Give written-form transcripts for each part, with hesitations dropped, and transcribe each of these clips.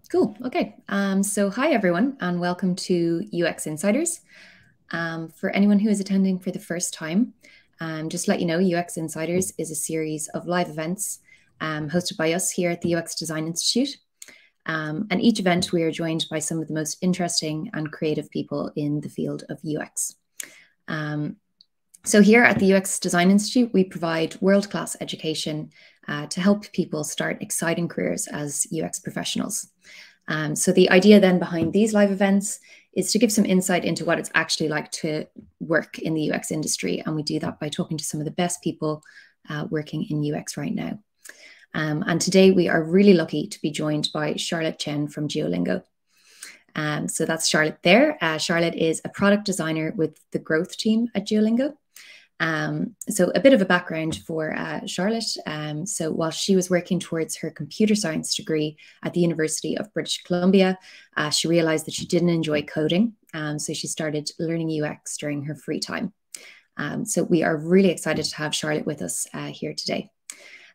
Cool. Okay. So hi everyone, and welcome to UX Insiders. For anyone who is attending for the first time, just to let you know, UX Insiders is a series of live events hosted by us here at the UX Design Institute. And each event, we are joined by some of the most interesting and creative people in the field of UX. So here at the UX Design Institute, we provide world-class education to help people start exciting careers as UX professionals. So the idea then behind these live events is to give some insight into what it's actually like to work in the UX industry. And we do that by talking to some of the best people working in UX right now. And today we are really lucky to be joined by Chen from DuoLingo. So that's Charlotte there. Charlotte is a product designer with the growth team at DuoLingo. So a bit of a background for Charlotte. So while she was working towards her computer science degree at the University of British Columbia, she realized that she didn't enjoy coding. So she started learning UX during her free time. So we are really excited to have Charlotte with us here today.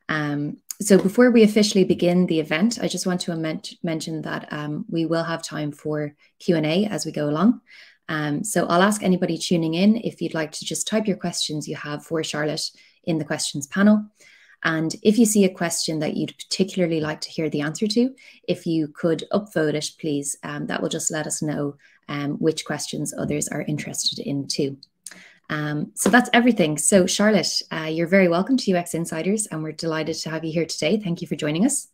So before we officially begin the event, I just want to mention that we will have time for Q&A as we go along. So I'll ask anybody tuning in if you'd like to just type your questions you have for Charlotte in the questions panel. And if you see a question that you'd particularly like to hear the answer to, if you could upvote it, please, that will just let us know which questions others are interested in too. So that's everything. So Charlotte, you're very welcome to UX Insiders, and we're delighted to have you here today. Thank you for joining us.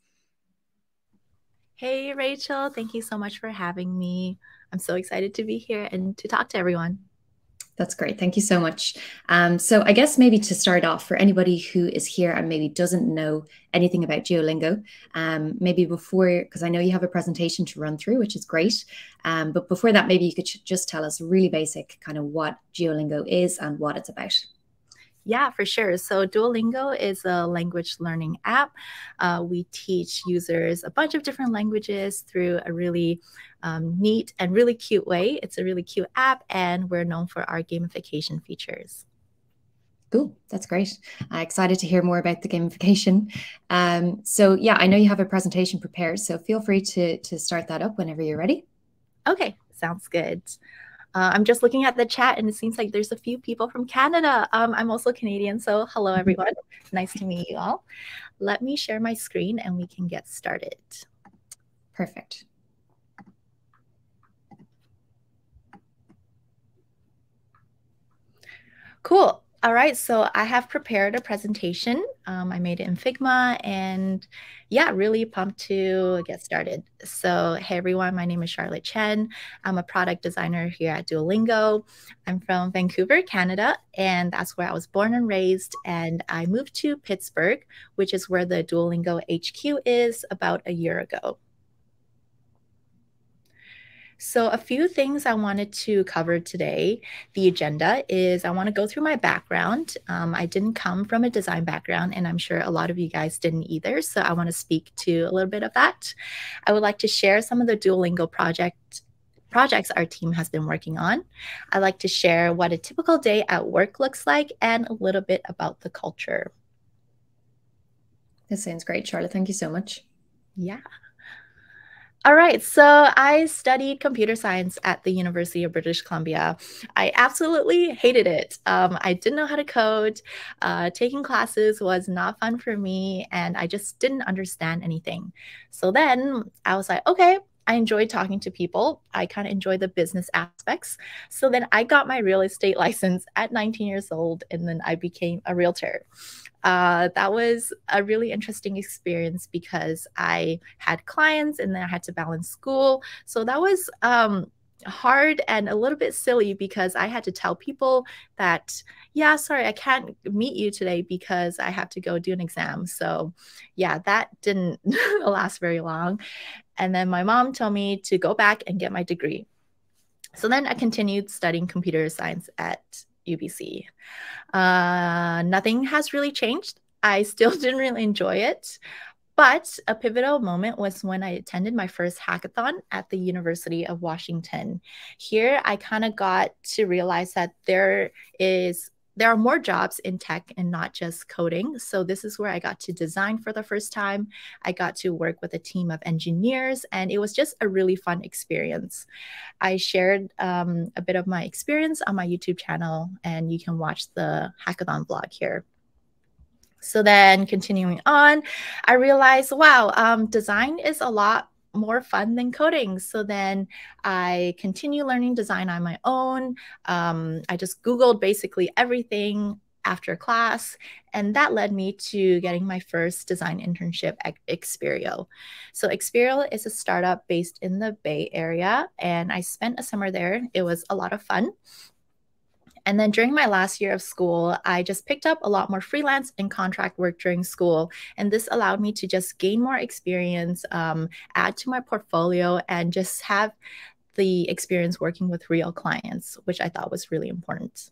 Hey, Rachel. Thank you so much for having me. I'm so excited to be here and to talk to everyone. That's great. Thank you so much. So I guess maybe to start off, for anybody who is here and maybe doesn't know anything about DuoLingo, maybe before, because I know you have a presentation to run through, which is great. But before that, maybe you could just tell us really basic kind of what DuoLingo is and what it's about. Yeah, for sure. So DuoLingo is a language learning app. We teach users a bunch of different languages through a really neat and really cute way. It's a really cute app, and we're known for our gamification features. Cool. That's great. Excited to hear more about the gamification. So yeah, I know you have a presentation prepared, so feel free to start that up whenever you're ready. Okay, sounds good. I'm just looking at the chat, and it seems like there's a few people from Canada. I'm also Canadian, so hello, everyone. Nice to meet you all. Let me share my screen, and we can get started. Perfect. Cool. All right, so I have prepared a presentation. I made it in Figma, and yeah, really pumped to get started. So hey everyone, my name is Charlotte Chen. I'm a product designer here at DuoLingo. I'm from Vancouver, Canada, and that's where I was born and raised. And I moved to Pittsburgh, which is where the DuoLingo HQ is, about a year ago. So a few things I wanted to cover today. The agenda is I want to go through my background. I didn't come from a design background, and I'm sure a lot of you guys didn't either. So I want to speak to a little bit of that. I would like to share some of the DuoLingo projects our team has been working on. I'd like to share what a typical day at work looks like and a little bit about the culture. This sounds great, Charlotte. Thank you so much. Yeah. All right, so I studied computer science at the University of British Columbia. I absolutely hated it. I didn't know how to code. Taking classes was not fun for me, and I just didn't understand anything. So then I was like, okay, I enjoy talking to people. I kind of enjoy the business aspects. So then I got my real estate license at 19 years old, and then I became a realtor. That was a really interesting experience because I had clients and then I had to balance school. So that was hard and a little bit silly because I had to tell people that, yeah, sorry, I can't meet you today because I have to go do an exam. So yeah, that didn't last very long. And then my mom told me to go back and get my degree. So then I continued studying computer science at UBC. Nothing has really changed. I still didn't really enjoy it. But a pivotal moment was when I attended my first hackathon at the University of Washington. Here, I kind of got to realize that there is there are more jobs in tech and not just coding. So this is where I got to design for the first time. I got to work with a team of engineers, and it was just a really fun experience. I shared a bit of my experience on my YouTube channel, and you can watch the hackathon vlog here. So then continuing on, I realized, wow, design is a lot more fun than coding. So then I continue learning design on my own. I just Googled basically everything after class, and that led me to getting my first design internship at Experio. So Experio is a startup based in the Bay Area, and I spent a summer there. It was a lot of fun. And then during my last year of school, I just picked up a lot more freelance and contract work during school. And this allowed me to just gain more experience, add to my portfolio, and just have the experience working with real clients, which I thought was really important.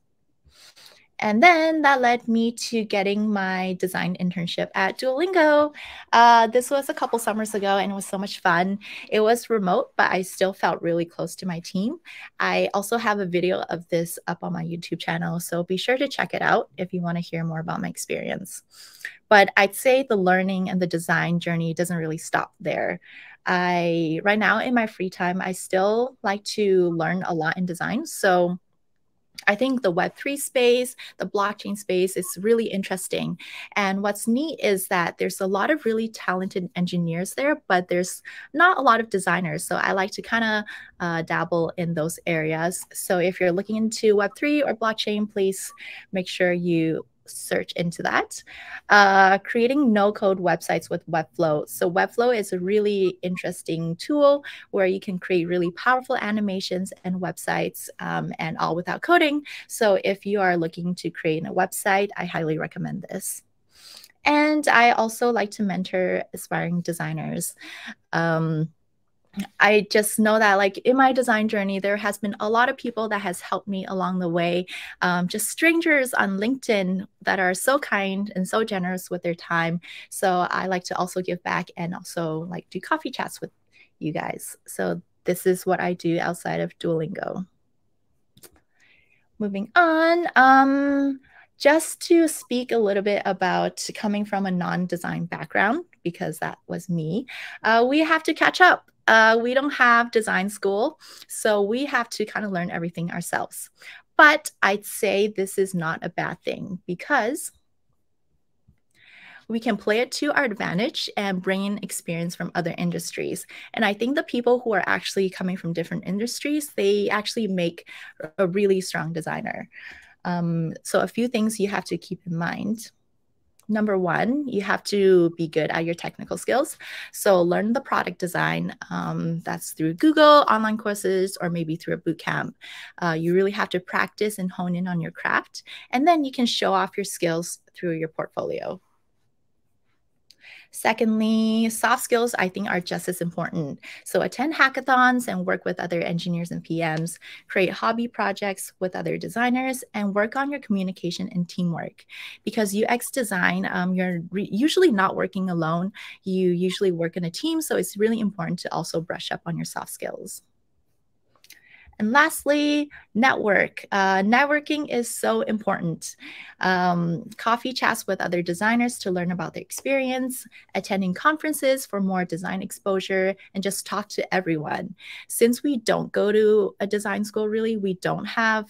And then that led me to getting my design internship at DuoLingo. This was a couple summers ago, and it was so much fun. It was remote, but I still felt really close to my team. I also have a video of this up on my YouTube channel, so be sure to check it out if you want to hear more about my experience. But I'd say the learning and the design journey doesn't really stop there. Right now in my free time, I still like to learn a lot in design. So I think the Web3 space, the blockchain space is really interesting. And what's neat is that there's a lot of really talented engineers there, but there's not a lot of designers. So I like to kind of dabble in those areas. So if you're looking into Web3 or blockchain, please make sure you search into that. Creating no-code websites with Webflow. So Webflow is a really interesting tool where you can create really powerful animations and websites, and all without coding. So if you are looking to create a website, I highly recommend this. And I also like to mentor aspiring designers. I just know that like in my design journey, there has been a lot of people that has helped me along the way. Just strangers on LinkedIn that are so kind and so generous with their time. So I like to also give back and also like do coffee chats with you guys. So this is what I do outside of DuoLingo. Moving on, just to speak a little bit about coming from a non-design background, because that was me, we have to catch up. We don't have design school, so we have to kind of learn everything ourselves. But I'd say this is not a bad thing because we can play it to our advantage and bring in experience from other industries. And I think the people who are actually coming from different industries, they actually make a really strong designer. So a few things you have to keep in mind. Number one, you have to be good at your technical skills. So learn the product design. That's through Google, online courses, or maybe through a boot camp. You really have to practice and hone in on your craft. And then you can show off your skills through your portfolio. Secondly, soft skills, I think, are just as important. So attend hackathons and work with other engineers and PMs, create hobby projects with other designers, and work on your communication and teamwork. Because UX design, you're usually not working alone. You usually work in a team, so it's really important to also brush up on your soft skills. And lastly, network. Networking is so important. Coffee chats with other designers to learn about their experience, attending conferences for more design exposure, and just talk to everyone. Since we don't go to a design school, really, we don't have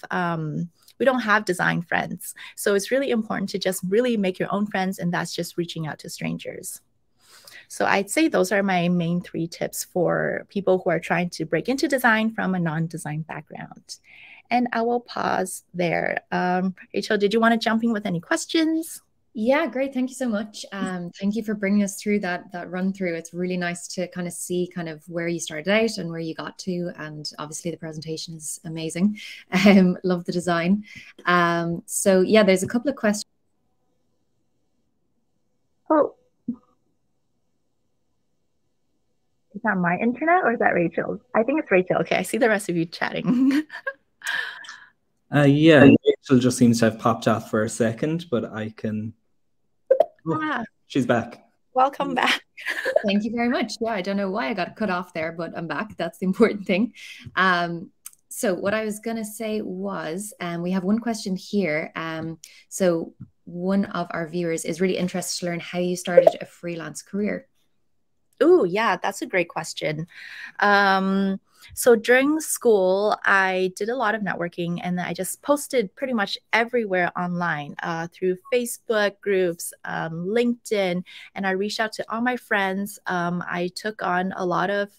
design friends. So it's really important to just really make your own friends, and that's just reaching out to strangers. So I'd say those are my main 3 tips for people who are trying to break into design from a non-design background. And I will pause there. Rachel, did you want to jump in with any questions? Yeah, great. Thank you so much. Thank you for bringing us through that run through. It's really nice to kind of see kind of where you started out and where you got to. And obviously the presentation is amazing. Love the design. So yeah, there's a couple of questions. Oh. Is that my internet or is that Rachel's? I think it's Rachel. Okay, I see the rest of you chatting. Yeah, Rachel just seems to have popped off for a second, but I can... Oh, she's back. Welcome back. Thank you very much. Yeah, I don't know why I got cut off there, but I'm back. That's the important thing. So what I was going to say was, we have one question here. So one of our viewers is really interested to learn how you started a freelance career. Ooh, yeah, that's a great question. So during school, I did a lot of networking, and I just posted pretty much everywhere online, through Facebook groups, LinkedIn, and I reached out to all my friends. I took on a lot of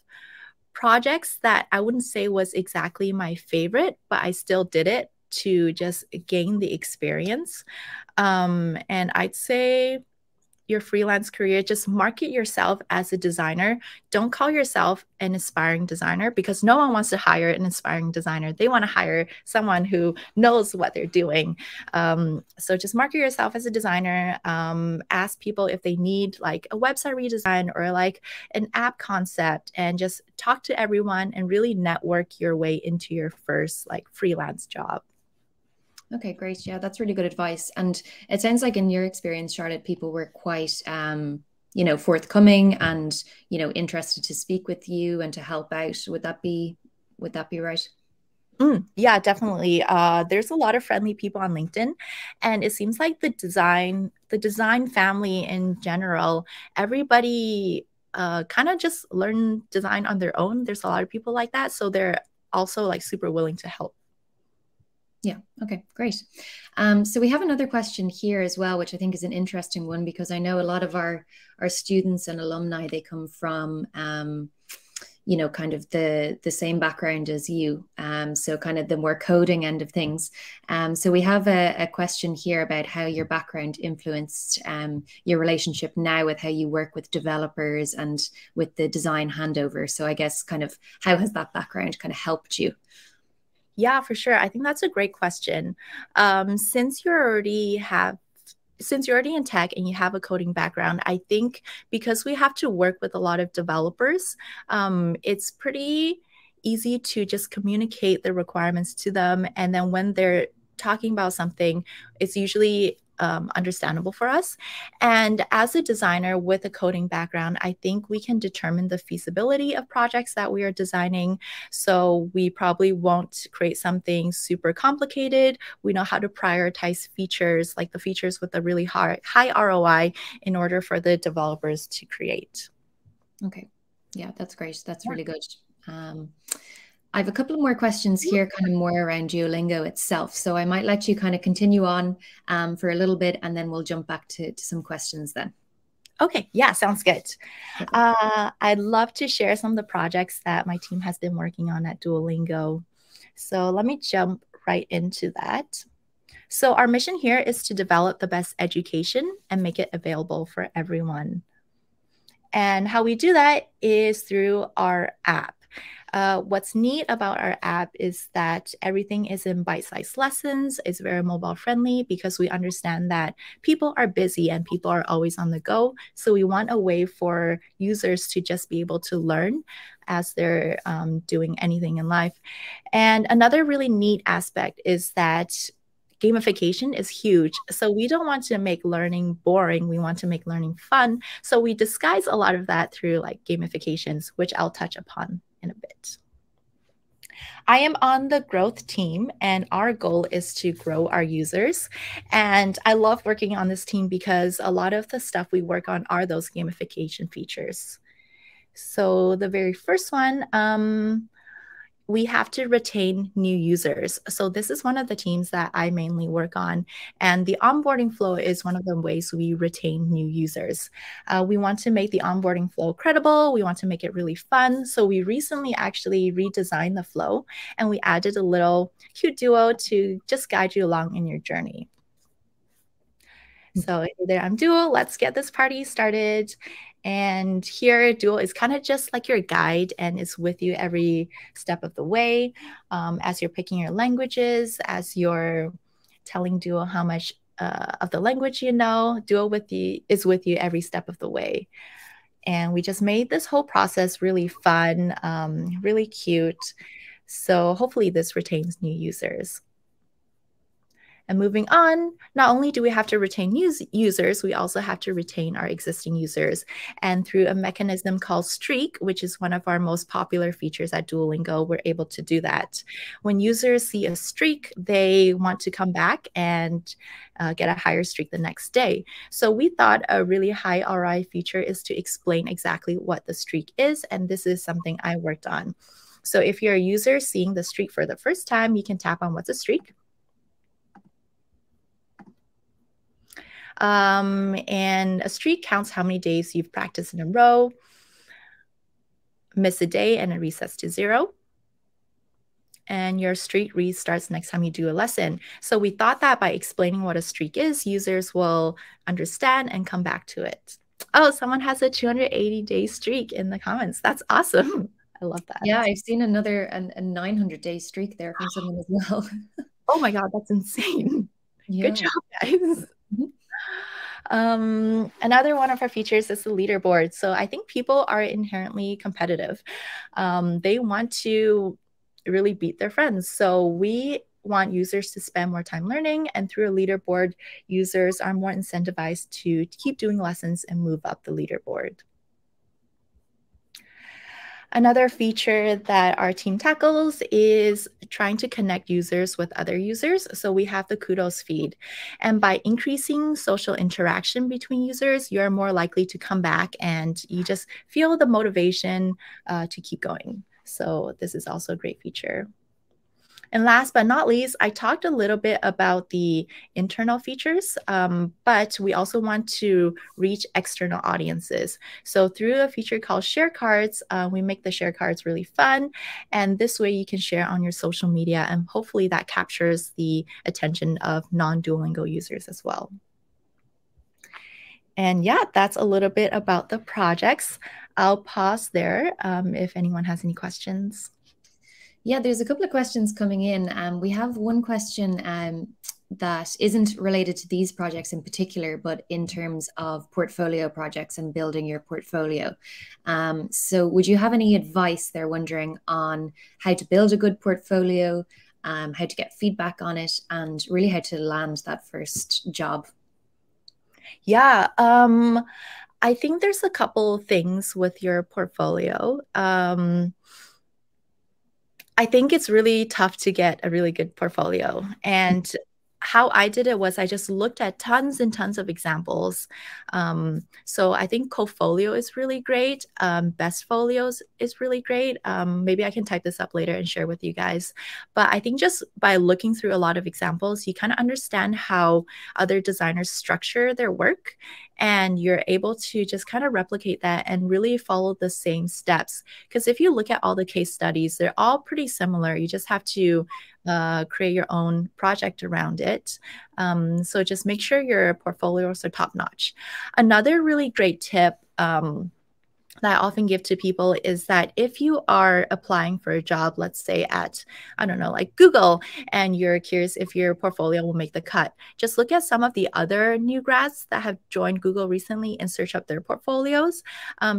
projects that I wouldn't say was exactly my favorite, but I still did it to just gain the experience. And I'd say your freelance career, just market yourself as a designer. Don't call yourself an aspiring designer, because no one wants to hire an aspiring designer. They want to hire someone who knows what they're doing. So just market yourself as a designer. Ask people if they need like a website redesign or like an app concept, and just talk to everyone and really network your way into your first like freelance job. Okay, great. Yeah, that's really good advice. And it sounds like in your experience, Charlotte, people were quite, forthcoming and, interested to speak with you and to help out. Would that be right? Yeah, definitely. There's a lot of friendly people on LinkedIn, and it seems like the design family in general, everybody kind of just learn design on their own. There's a lot of people like that, so they're also like super willing to help. Yeah. Okay, great. So we have another question here as well, which I think is an interesting one, because I know a lot of our students and alumni, they come from, kind of the same background as you. So kind of the more coding end of things. So we have a question here about how your background influenced your relationship now with how you work with developers and with the design handover. So I guess kind of how has that background kind of helped you? Yeah, for sure. I think that's a great question. Since you're already in tech and you have a coding background, I think because we have to work with a lot of developers, it's pretty easy to just communicate the requirements to them. And then when they're talking about something, it's usually understandable for us. And as a designer with a coding background, I think we can determine the feasibility of projects that we are designing. So we probably won't create something super complicated. We know how to prioritize features, like the features with a really high ROI, in order for the developers to create. Okay. Yeah, that's great. That's really good. I have a couple of more questions here, kind of more around DuoLingo itself. So I might let you kind of continue on for a little bit, and then we'll jump back to some questions then. Okay, yeah, sounds good. I'd love to share some of the projects that my team has been working on at DuoLingo. So let me jump right into that. So our mission here is to develop the best education and make it available for everyone. And how we do that is through our app. What's neat about our app is that everything is in bite-sized lessons. It's very mobile friendly, because we understand that people are busy and people are always on the go. So we want a way for users to just be able to learn as they're doing anything in life. And another really neat aspect is that gamification is huge. So we don't want to make learning boring. We want to make learning fun. So we disguise a lot of that through like gamifications, which I'll touch upon in a bit. I am on the growth team, and our goal is to grow our users. And I love working on this team because a lot of the stuff we work on are those gamification features. So the very first one, we have to retain new users. So this is one of the teams that I mainly work on. And the onboarding flow is one of the ways we retain new users. We want to make the onboarding flow credible. We want to make it really fun. So we recently actually redesigned the flow, and we added a little cute duo to just guide you along in your journey. So hey there, I'm Duo. Let's get this party started. And here, Duo is kind of just like your guide, and is with you every step of the way, as you're picking your languages, as you're telling Duo how much of the language you know. Duo is with you every step of the way. And we just made this whole process really fun, really cute. So hopefully this retains new users. And moving on, not only do we have to retain users, we also have to retain our existing users. And through a mechanism called Streak, which is one of our most popular features at DuoLingo, we're able to do that. When users see a streak, they want to come back and get a higher streak the next day. So we thought a really high ROI feature is to explain exactly what the streak is. And this is something I worked on. So if you're a user seeing the streak for the first time, you can tap on what's a streak. And a streak counts how many days you've practiced in a row, miss a day, and it resets to 0. And your streak restarts next time you do a lesson. So we thought that by explaining what a streak is, users will understand and come back to it. Oh, someone has a 280-day streak in the comments. That's awesome. I love that. Yeah, I've seen a 900-day streak there from someone as well. Oh my God, that's insane. Yeah. Good job, guys. Another one of our features is the leaderboard. So I think people are inherently competitive. They want to really beat their friends. So we want users to spend more time learning, and through a leaderboard, users are more incentivized to keep doing lessons and move up the leaderboard. Another feature that our team tackles is trying to connect users with other users. So we have the kudos feed. And by increasing social interaction between users, you're more likely to come back and you just feel the motivation to keep going. So this is also a great feature. And last but not least, I talked a little bit about the internal features, but we also want to reach external audiences. So through a feature called Share Cards, we make the share cards really fun. And this way you can share on your social media, and hopefully that captures the attention of non-Duolingo users as well. And yeah, that's a little bit about the projects. I'll pause there if anyone has any questions. Yeah, there's a couple of questions coming in. We have one question that isn't related to these projects in particular, but in terms of portfolio projects and building your portfolio. So would you have any advice, they're wondering, on how to build a good portfolio, how to get feedback on it, and really how to land that first job? Yeah, I think there's a couple things with your portfolio. I think it's really tough to get a really good portfolio. And how I did it was I just looked at tons and tons of examples. So I think Cofolio is really great. Best Folios is really great. Maybe I can type this up later and share with you guys. But I think just by looking through a lot of examples, you kind of understand how other designers structure their work. And you're able to just kind of replicate that and really follow the same steps. Because if you look at all the case studies, they're all pretty similar. You just have to create your own project around it. So just make sure your portfolios are top notch. Another really great tip that I often give to people is that if you are applying for a job, let's say at, I don't know, like Google, and you're curious if your portfolio will make the cut, just look at some of the other new grads that have joined Google recently and search up their portfolios.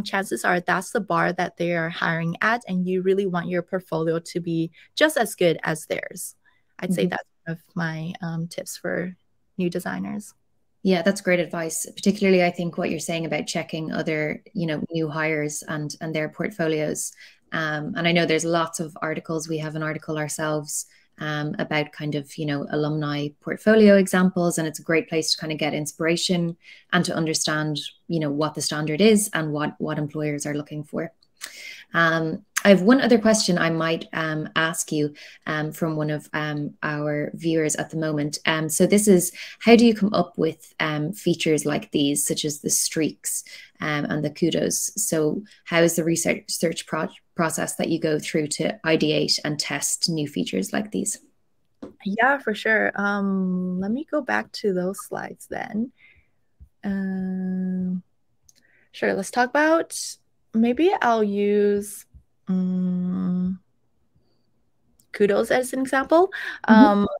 Chances are that's the bar that they are hiring at, and you really want your portfolio to be just as good as theirs. I'd say that's one of my tips for new designers. Yeah, that's great advice. Particularly, I think what you're saying about checking other, new hires and their portfolios. And I know there's lots of articles. We have an article ourselves about kind of, alumni portfolio examples. And it's a great place to kind of get inspiration and to understand, what the standard is and what employers are looking for. I have one other question I might ask you from one of our viewers at the moment. So this is, how do you come up with features like these, such as the streaks and the kudos? So how is the research process that you go through to ideate and test new features like these? Yeah, for sure. Let me go back to those slides then. Sure, let's talk about, maybe I'll use kudos as an example.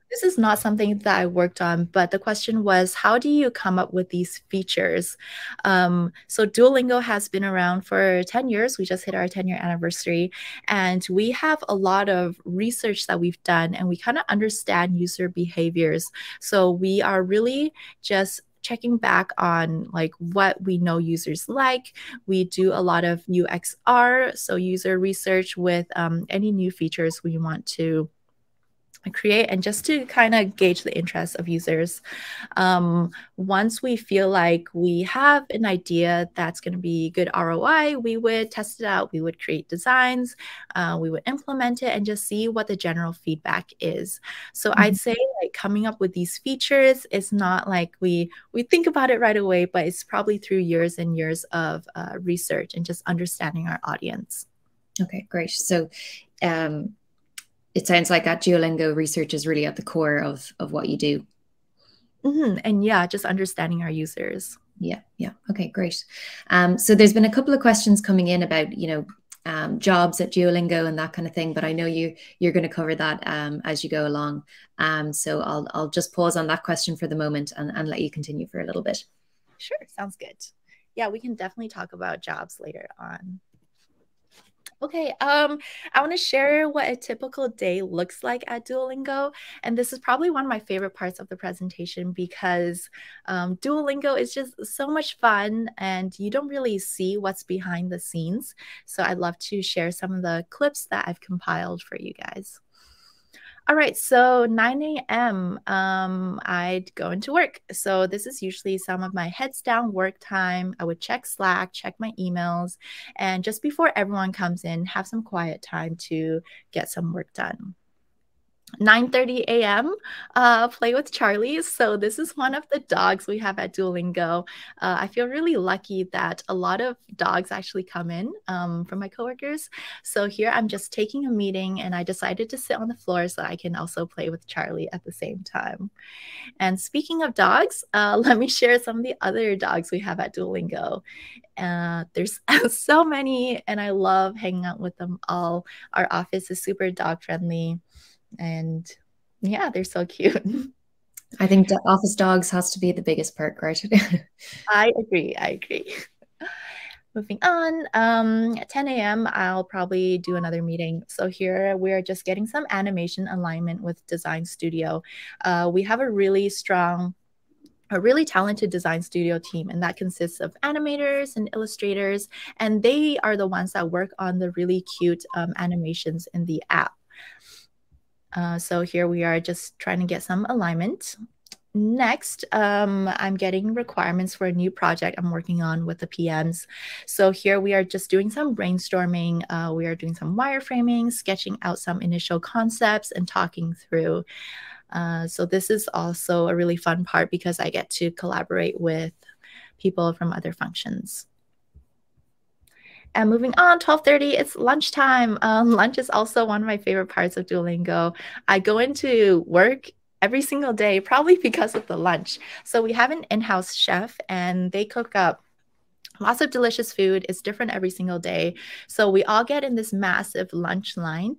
This is not something that I worked on, but the question was, how do you come up with these features? So DuoLingo has been around for 10 years. We just hit our 10-year anniversary, and we have a lot of research that we've done, and we kind of understand user behaviors. So we are really just checking back on like what we know users like. We do a lot of UXR, so user research with any new features we want to create, and just to kind of gauge the interest of users. Once we feel like we have an idea that's going to be good ROI, we would test it out. We would create designs, we would implement it, and just see what the general feedback is. So I'd say like coming up with these features is not like we think about it right away, but it's probably through years and years of research and just understanding our audience. Okay, great. So it sounds like at DuoLingo, research is really at the core of what you do. And yeah, just understanding our users. Yeah. Okay, great. So there's been a couple of questions coming in about, jobs at DuoLingo and that kind of thing, but I know you're going to cover that as you go along. So I'll just pause on that question for the moment and let you continue for a little bit. Sure, sounds good. Yeah, we can definitely talk about jobs later on. Okay, I want to share what a typical day looks like at DuoLingo. And this is probably one of my favorite parts of the presentation because DuoLingo is just so much fun and you don't really see what's behind the scenes. So I'd love to share some of the clips that I've compiled for you guys. All right, so 9 a.m., I'd go into work. So this is usually some of my heads down work time. I would check Slack, check my emails, and just before everyone comes in, have some quiet time to get some work done. 9:30 a.m., play with Charlie. So this is one of the dogs we have at DuoLingo. I feel really lucky that a lot of dogs actually come in from my coworkers. So here I'm just taking a meeting and I decided to sit on the floor so I can also play with Charlie at the same time. And speaking of dogs, let me share some of the other dogs we have at DuoLingo. There's so many and I love hanging out with them all. Our office is super dog friendly. And yeah, they're so cute. I think office dogs has to be the biggest perk, right? I agree. Moving on, at 10 a.m., I'll probably do another meeting. So here we're just getting some animation alignment with Design Studio. We have a really talented design studio team, and that consists of animators and illustrators, and they are the ones that work on the really cute animations in the app. So here we are just trying to get some alignment. Next, I'm getting requirements for a new project I'm working on with the PMs. So here we are just doing some brainstorming. We are doing some wireframing, sketching out some initial concepts and talking through. So this is also a really fun part because I get to collaborate with people from other functions. And moving on, 12:30, it's lunchtime. Lunch is also one of my favorite parts of DuoLingo. I go into work every single day, probably because of the lunch. So we have an in-house chef and they cook up lots of delicious food. It's different every single day. So we all get in this massive lunch line.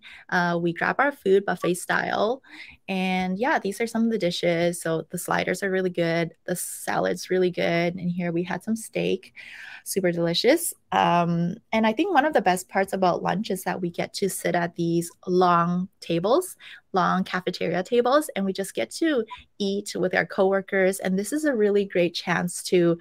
We grab our food buffet style. And yeah, these are some of the dishes. So the sliders are really good. The salad's really good. And here we had some steak, super delicious. And I think one of the best parts about lunch is that we get to sit at these long tables, long cafeteria tables, and we just get to eat with our coworkers. And this is a really great chance to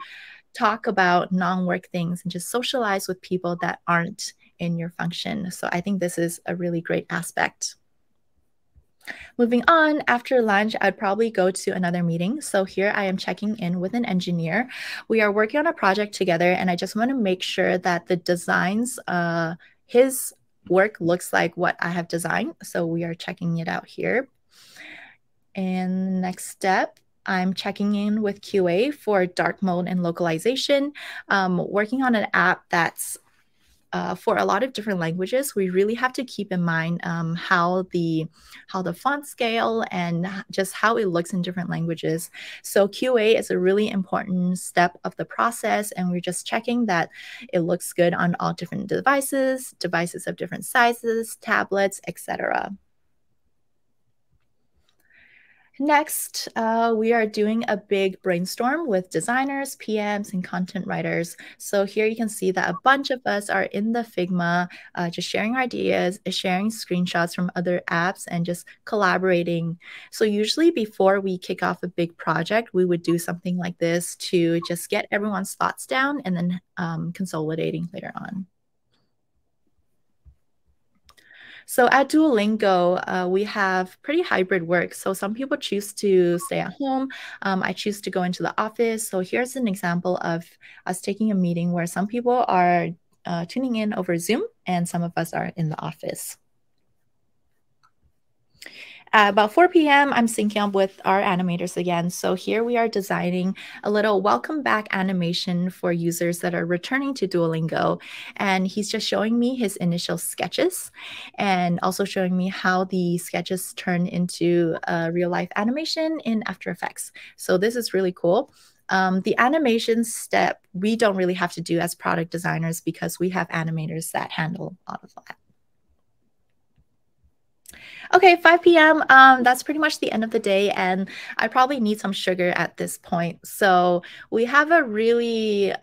talk about non-work things and just socialize with people that aren't in your function. So I think this is a really great aspect. Moving on, after lunch, I'd probably go to another meeting. So here I am checking in with an engineer. We are working on a project together, and I just want to make sure that the designs, his work looks like what I have designed. So we are checking it out here. And next step, I'm checking in with QA for dark mode and localization, working on an app that's for a lot of different languages. We really have to keep in mind how the font scale and just how it looks in different languages. So QA is a really important step of the process, and we're just checking that it looks good on all different devices of different sizes, tablets, etc. Next, we are doing a big brainstorm with designers, PMs, and content writers. So here you can see that a bunch of us are in the Figma, just sharing ideas, sharing screenshots from other apps, and just collaborating. So usually before we kick off a big project, we would do something like this to just get everyone's thoughts down and then consolidating later on. So at DuoLingo, we have pretty hybrid work. So some people choose to stay at home. I choose to go into the office. So here's an example of us taking a meeting where some people are tuning in over Zoom and some of us are in the office. At about 4 p.m., I'm syncing up with our animators again. So here we are designing a little welcome back animation for users that are returning to DuoLingo. And he's just showing me his initial sketches and also showing me how the sketches turn into a real life animation in After Effects. So this is really cool. The animation step, we don't really have to do as product designers because we have animators that handle all of that. Okay, 5 p.m. That's pretty much the end of the day, and I probably need some sugar at this point. So we have a really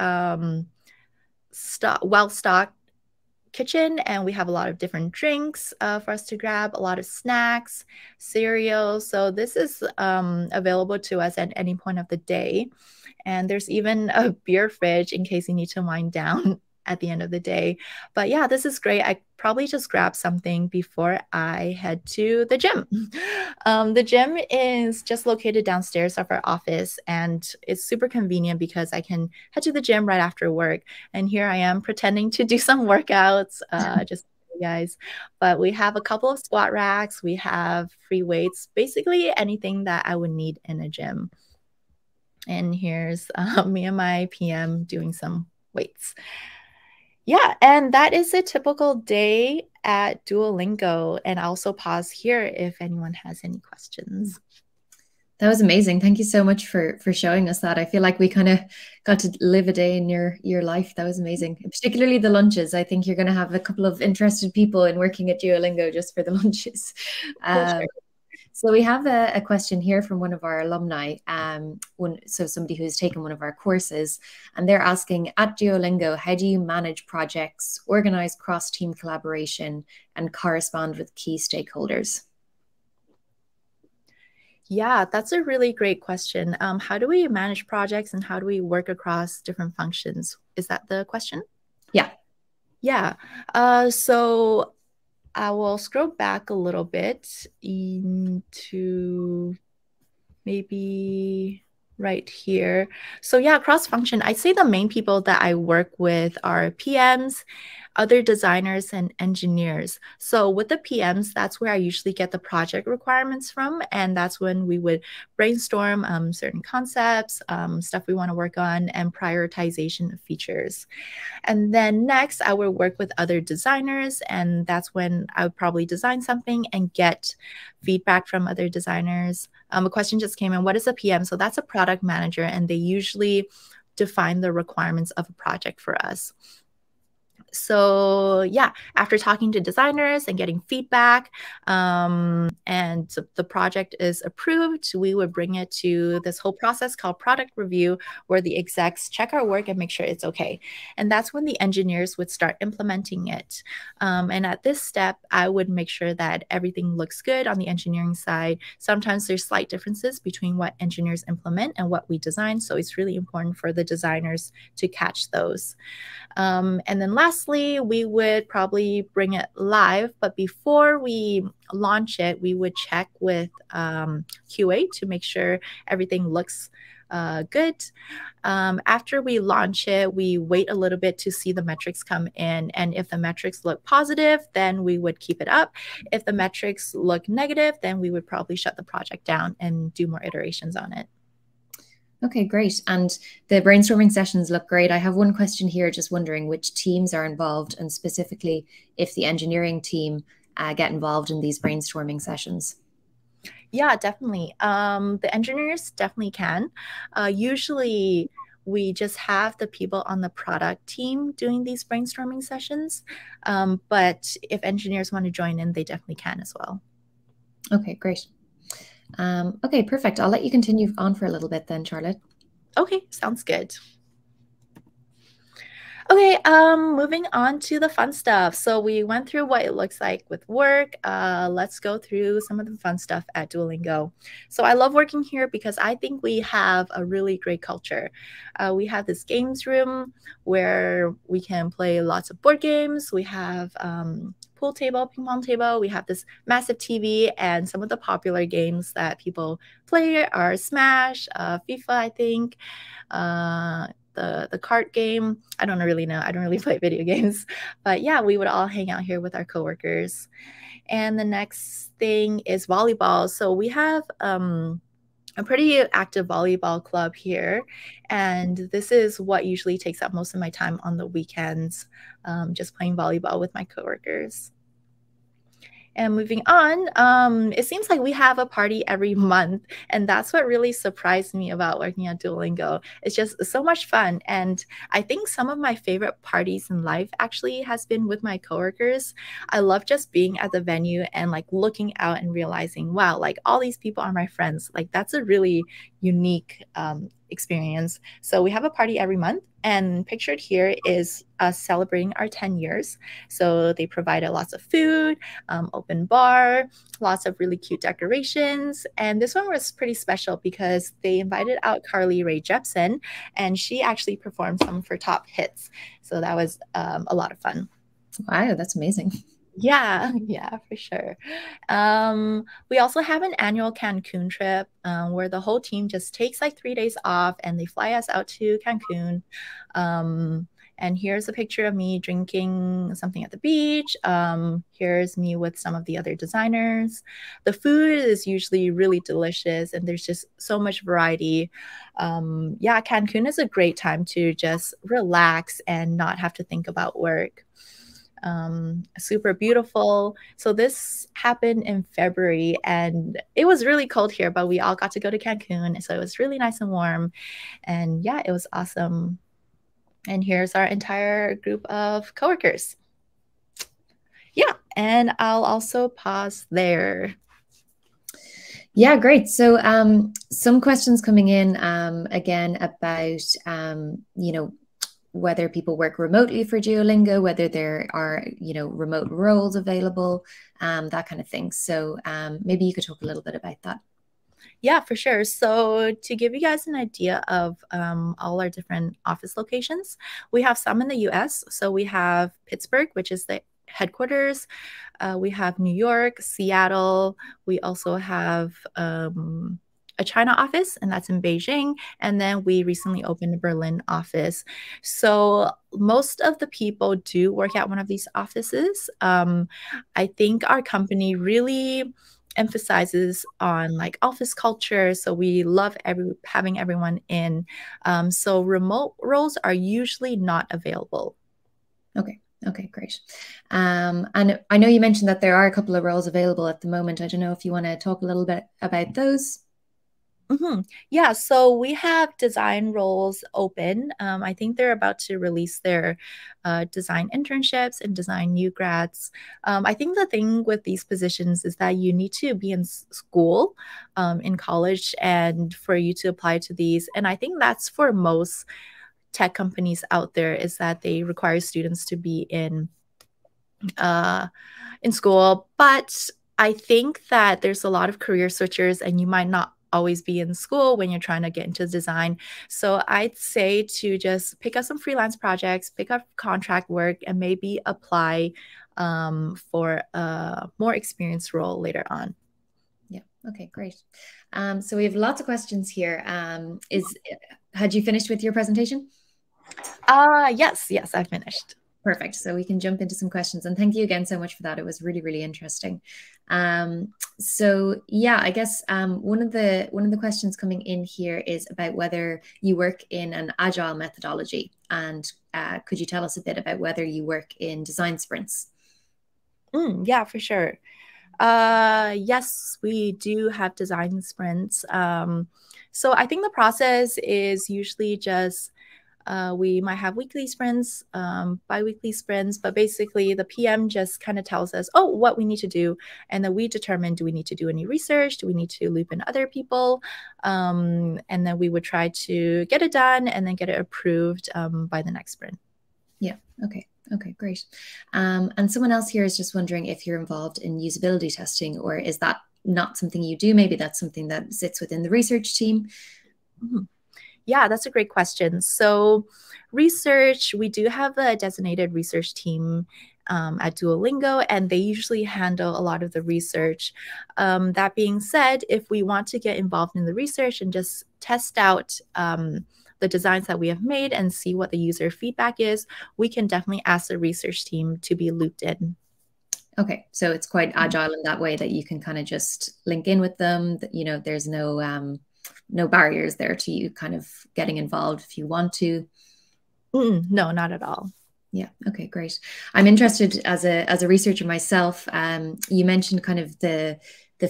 well-stocked kitchen, and we have a lot of different drinks for us to grab, a lot of snacks, cereals. So this is available to us at any point of the day. And there's even a beer fridge in case you need to wind down at the end of the day. But yeah, this is great. I probably just grab something before I head to the gym. The gym is just located downstairs of our office, and it's super convenient because I can head to the gym right after work. And here I am pretending to do some workouts, just for you guys. But we have a couple of squat racks. We have free weights, basically anything that I would need in a gym. And here's me and my PM doing some weights. Yeah, and that is a typical day at DuoLingo. And I'll also pause here if anyone has any questions. That was amazing. Thank you so much for showing us that. I feel like we kind of got to live a day in your life. That was amazing. Particularly the lunches. I think you're going to have a couple of interested people in working at DuoLingo just for the lunches. So we have a question here from one of our alumni, so somebody who's taken one of our courses, and they're asking, at DuoLingo, how do you manage projects, organize cross-team collaboration, and correspond with key stakeholders? Yeah, that's a really great question. How do we manage projects and how do we work across different functions? Is that the question? Yeah. Yeah. So I will scroll back a little bit into maybe right here. So yeah, cross-function. I'd say the main people that I work with are PMs, other designers, and engineers. So with the PMs, that's where I usually get the project requirements from. And that's when we would brainstorm certain concepts, stuff we want to work on, and prioritization of features. And then next, I would work with other designers, and that's when I would probably design something and get feedback from other designers. A question just came in, what is a PM? So that's a product manager, and they usually define the requirements of a project for us. So yeah, after talking to designers and getting feedback, and the project is approved, we would bring it to this whole process called product review, where the execs check our work and make sure it's okay. And that's when the engineers would start implementing it. And at this step, I would make sure that everything looks good on the engineering side. Sometimes there's slight differences between what engineers implement and what we design. So it's really important for the designers to catch those. And then lastly, we would probably bring it live, but before we launch it, we would check with QA to make sure everything looks good. After we launch it, we wait a little bit to see the metrics come in. And if the metrics look positive, then we would keep it up. If the metrics look negative, then we would probably shut the project down and do more iterations on it. Okay, great. And the brainstorming sessions look great. I have one question here, just wondering which teams are involved, and specifically if the engineering team get involved in these brainstorming sessions. Yeah, definitely. The engineers definitely can. Usually, we just have the people on the product team doing these brainstorming sessions. But if engineers want to join in, they definitely can as well. Okay, great. Okay, perfect. I'll let you continue on for a little bit then, Charlotte. Okay, sounds good. Okay, moving on to the fun stuff. So we went through what it looks like with work. Let's go through some of the fun stuff at DuoLingo. So I love working here because I think we have a really great culture. We have this games room where we can play lots of board games. We have pool table, ping pong table. We have this massive TV, and some of the popular games that people play are Smash, FIFA, I think. The card game. I don't really know. I don't really play video games. But yeah, we would all hang out here with our coworkers. And the next thing is volleyball. So we have a pretty active volleyball club here. And this is what usually takes up most of my time on the weekends, just playing volleyball with my coworkers. And moving on, it seems like we have a party every month. And that's what really surprised me about working at DuoLingo. It's just so much fun. And I think some of my favorite parties in life actually has been with my coworkers. I love just being at the venue and like looking out and realizing, wow, like all these people are my friends. Like that's a really unique experience. So we have a party every month, and pictured here is us celebrating our 10 years. So they provided lots of food, open bar, lots of really cute decorations. And this one was pretty special because they invited out Carly Rae Jepsen, and she actually performed some of her top hits. So that was a lot of fun. Wow, that's amazing. Yeah, for sure. We also have an annual Cancun trip where the whole team just takes like 3 days off and they fly us out to Cancun. And here's a picture of me drinking something at the beach. Here's me with some of the other designers. The food is usually really delicious and there's just so much variety. Yeah, Cancun is a great time to just relax and not have to think about work. Super beautiful. So this happened in February and it was really cold here, but we all got to go to Cancun. So it was really nice and warm. And yeah, it was awesome. And here's our entire group of coworkers. Yeah, and I'll also pause there. Yeah, great. So some questions coming in again about, whether people work remotely for DuoLingo, whether there are, remote roles available, that kind of thing. So maybe you could talk a little bit about that. Yeah, for sure. So to give you guys an idea of all our different office locations, we have some in the US. So we have Pittsburgh, which is the headquarters. We have New York, Seattle. We also have a China office, and that's in Beijing. And then we recently opened a Berlin office. So most of the people do work at one of these offices. I think our company really emphasizes on like office culture. So we love having everyone in. So remote roles are usually not available. Okay, great. And I know you mentioned that there are a couple of roles available at the moment. I don't know if you want to talk a little bit about those. Yeah, so we have design roles open. I think they're about to release their design internships and design new grads. I think the thing with these positions is that you need to be in school, in college, and for you to apply to these. And I think that's for most tech companies out there, is that they require students to be in school. But I think that there's a lot of career switchers, and you might not always be in school when you're trying to get into design. So I'd say to just pick up some freelance projects, pick up contract work, and maybe apply for a more experienced role later on. Yeah. Okay, great. So we have lots of questions here. Had you finished with your presentation? Yes, I finished. Perfect. So we can jump into some questions. And thank you again so much for that. It was really, really interesting. So yeah, I guess one of the questions coming in here is about whether you work in an agile methodology. And could you tell us a bit about whether you work in design sprints? Yeah, for sure. Yes, we do have design sprints. So I think the process is usually just We might have weekly sprints, bi-weekly sprints, but basically the PM just kind of tells us, oh, what we need to do. And then we determine, do we need to do any research? Do we need to loop in other people? And then we would try to get it done and then get it approved by the next sprint. Yeah, okay. Okay, great. And someone else here is just wondering if you're involved in usability testing, or is that not something you do? Maybe that's something that sits within the research team. Mm-hmm. Yeah, that's a great question. So research, we do have a designated research team at DuoLingo, and they usually handle a lot of the research. That being said, if we want to get involved in the research and just test out the designs that we have made and see what the user feedback is, we can definitely ask the research team to be looped in. Okay, so it's quite agile in that way that you can kind of just link in with them. You know, there's no barriers there to you kind of getting involved if you want to. No, not at all. Yeah. Okay, great. I'm interested as a researcher myself. You mentioned kind of the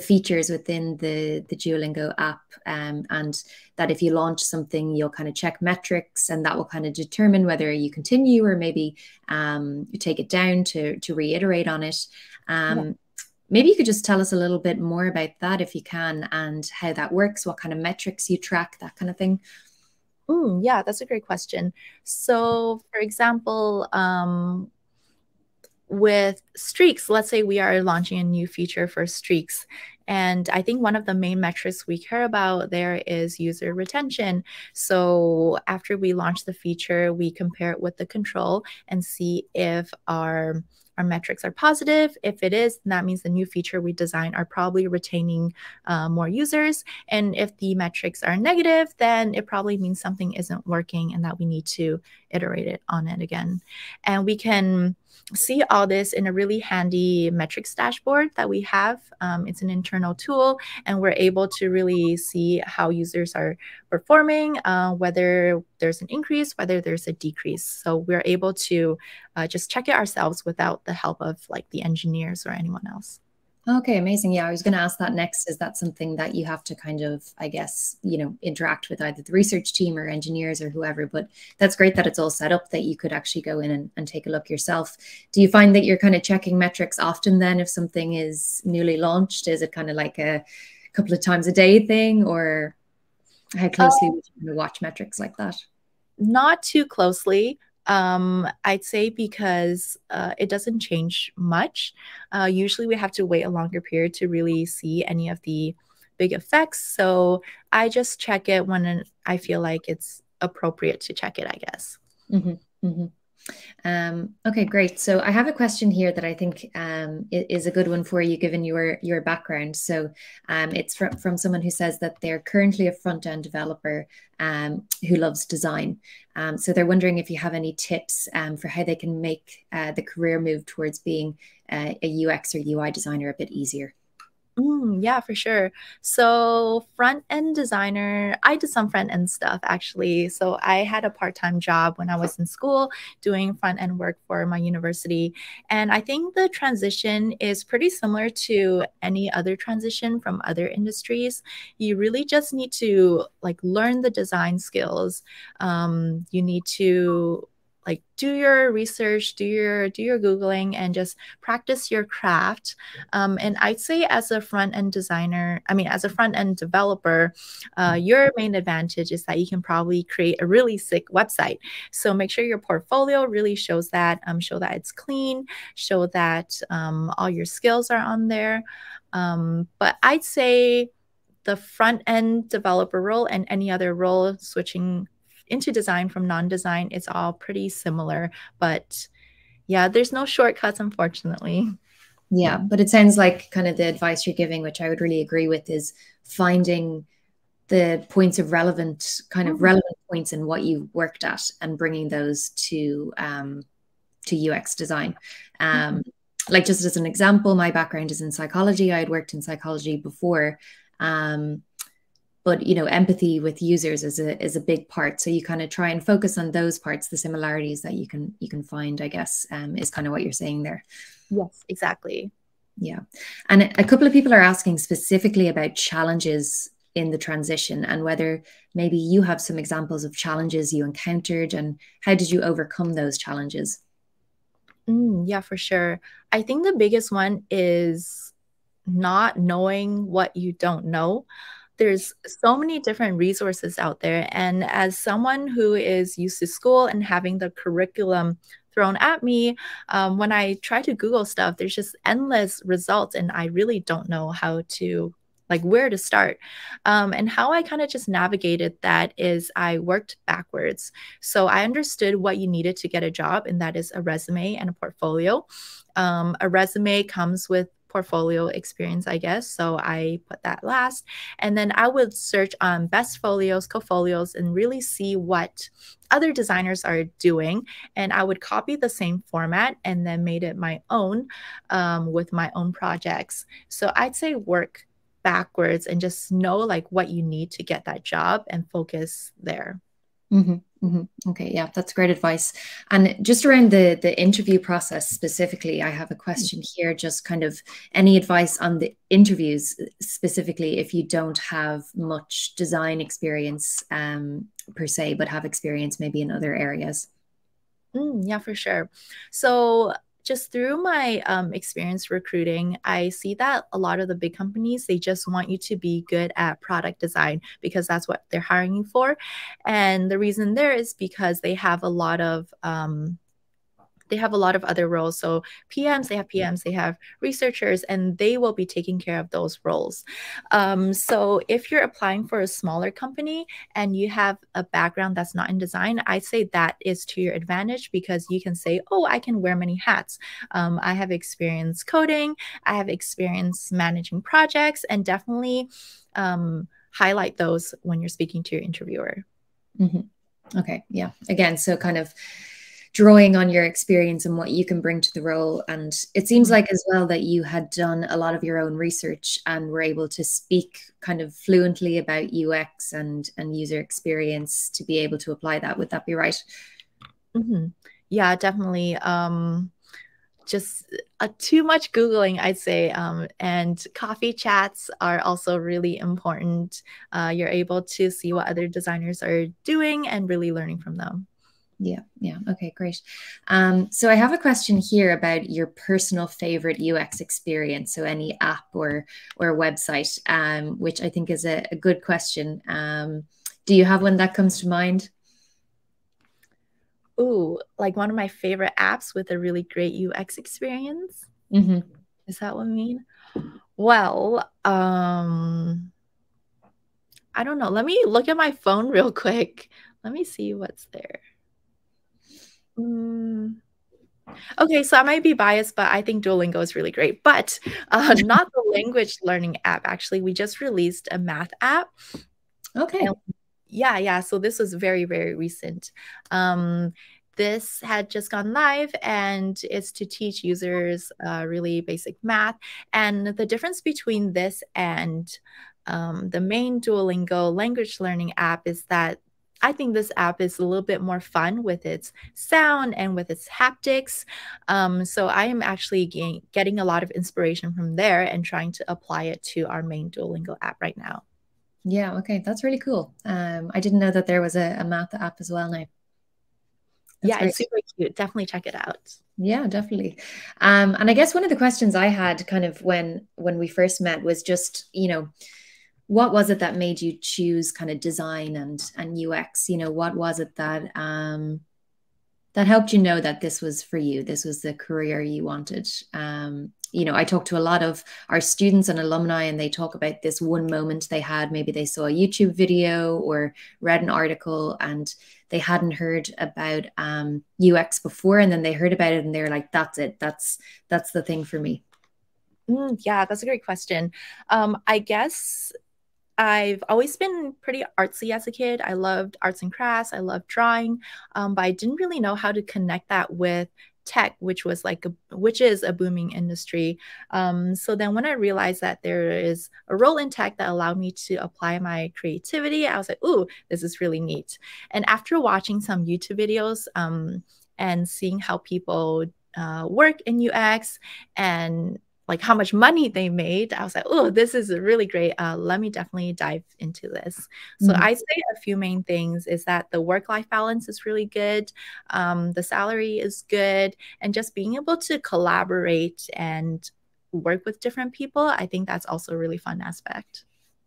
features within the DuoLingo app, and that if you launch something, you'll kind of check metrics, and that will kind of determine whether you continue or maybe you take it down to reiterate on it. Maybe you could just tell us a little bit more about that if you can, and how that works, what kind of metrics you track, that kind of thing. Yeah, that's a great question. So, for example, with streaks, let's say we are launching a new feature for streaks. And I think one of the main metrics we care about there is user retention. So after we launch the feature, we compare it with the control and see if our metrics are positive. If it is, then that means the new feature we design are probably retaining more users. And if the metrics are negative, then it probably means something isn't working and that we need to iterate on it again. And we can see all this in a really handy metrics dashboard that we have. It's an internal tool, and we're able to really see how users are performing, whether there's an increase, whether there's a decrease. So we're able to just check it ourselves without the help of like the engineers or anyone else. Okay, amazing. Yeah, I was going to ask that next. Is that something that you have to kind of, I guess, you know, interact with either the research team or engineers or whoever? But that's great that it's all set up that you could actually go in and take a look yourself. Do you find that you're kind of checking metrics often then if something is newly launched? Is it kind of like a couple of times a day thing, or how closely would you watch metrics like that? Not too closely. I'd say because it doesn't change much. Usually we have to wait a longer period to really see any of the big effects. So I just check it when I feel like it's appropriate to check it, I guess. Okay, great. So I have a question here that I think is a good one for you, given your background. So it's from someone who says that they're currently a front-end developer who loves design. So they're wondering if you have any tips for how they can make the career move towards being a UX or UI designer a bit easier. Yeah, for sure. So front-end designer, I did some front-end stuff actually. So I had a part-time job when I was in school doing front-end work for my university. And I think the transition is pretty similar to any other transition from other industries. You really just need to like learn the design skills. You need to like do your research, do your Googling, and just practice your craft. And I'd say as a front-end designer, as a front-end developer, your main advantage is that you can probably create a really sick website. So make sure your portfolio really shows that, show that it's clean, show that all your skills are on there. But I'd say the front-end developer role and any other role switching into design from non-design, it's all pretty similar, but yeah, there's no shortcuts, unfortunately. Yeah, but it sounds like kind of the advice you're giving, which I would really agree with, is finding the points of relevant points in what you worked at and bringing those to UX design. Like just as an example, my background is in psychology. I had worked in psychology before. But, you know, empathy with users is a big part. So you kind of try and focus on those parts, the similarities that you can find, I guess, is kind of what you're saying there. Yes, exactly. Yeah. And a couple of people are asking specifically about challenges in the transition, and whether maybe you have some examples of challenges you encountered and how did you overcome those challenges? Yeah, for sure. I think the biggest one is not knowing what you don't know. There's so many different resources out there. And as someone who is used to school and having the curriculum thrown at me, when I try to Google stuff, there's just endless results. And I really don't know how to, like, where to start. And how I kind of just navigated that is I worked backwards. So I understood what you needed to get a job, and that is a resume and a portfolio. A resume comes with portfolio experience, I guess. So I put that last. And then I would search on best folios, co-folios, and really see what other designers are doing. And I would copy the same format and then made it my own with my own projects. So I'd say work backwards and just know like what you need to get that job and focus there. Okay, yeah, that's great advice. And just around the interview process specifically, I have a question here, just kind of any advice on the interviews specifically if you don't have much design experience per se, but have experience maybe in other areas. Yeah, for sure. So just through my experience recruiting, I see that a lot of the big companies, they just want you to be good at product design because that's what they're hiring you for. And the reason there is because they have a lot of other roles. So PMs, they have researchers, and they will be taking care of those roles. So if you're applying for a smaller company and you have a background that's not in design, I'd say that is to your advantage because you can say, oh, I can wear many hats. I have experience coding, I have experience managing projects, and definitely highlight those when you're speaking to your interviewer. Okay, yeah. Again, so kind of drawing on your experience and what you can bring to the role. And it seems like as well that you had done a lot of your own research and were able to speak kind of fluently about UX and user experience to be able to apply that. Would that be right? Yeah, definitely. Just too much Googling, I'd say. And coffee chats are also really important. You're able to see what other designers are doing and really learning from them. Yeah. Okay, great. So I have a question here about your personal favorite UX experience. So any app or website, which I think is a good question. Do you have one that comes to mind? Ooh, like one of my favorite apps with a really great UX experience. Is that what I mean? Well, I don't know. Let me look at my phone real quick. Let me see what's there. Okay, so I might be biased, but I think DuoLingo is really great. But not the language learning app, actually. We just released a math app. Okay. Yeah. So this was very, very recent. This had just gone live, and it's to teach users really basic math. And the difference between this and the main DuoLingo language learning app is that I think this app is a little bit more fun with its sound and with its haptics. So I am actually getting a lot of inspiration from there and trying to apply it to our main DuoLingo app right now. Yeah, okay, that's really cool. I didn't know that there was a math app as well now. Yeah, it's super cute. Definitely check it out. Yeah, definitely. And I guess one of the questions I had kind of when we first met was just, what was it that made you choose kind of design and UX? What was it that that helped you know that this was for you? This was the career you wanted. I talk to a lot of our students and alumni, and they talk about this one moment they had. Maybe they saw a YouTube video or read an article, and they hadn't heard about UX before, and then they heard about it, and they're like, "That's it. That's the thing for me." Yeah, that's a great question. I guess I've always been pretty artsy as a kid. I loved arts and crafts. I loved drawing, but I didn't really know how to connect that with tech, which is a booming industry. So then when I realized that there is a role in tech that allowed me to apply my creativity, I was like, ooh, this is really neat. And after watching some YouTube videos and seeing how people work in UX and like how much money they made, I was like, oh, this is really great. Let me definitely dive into this. So I say a few main things is that the work-life balance is really good. The salary is good. And just being able to collaborate and work with different people, I think that's also a really fun aspect.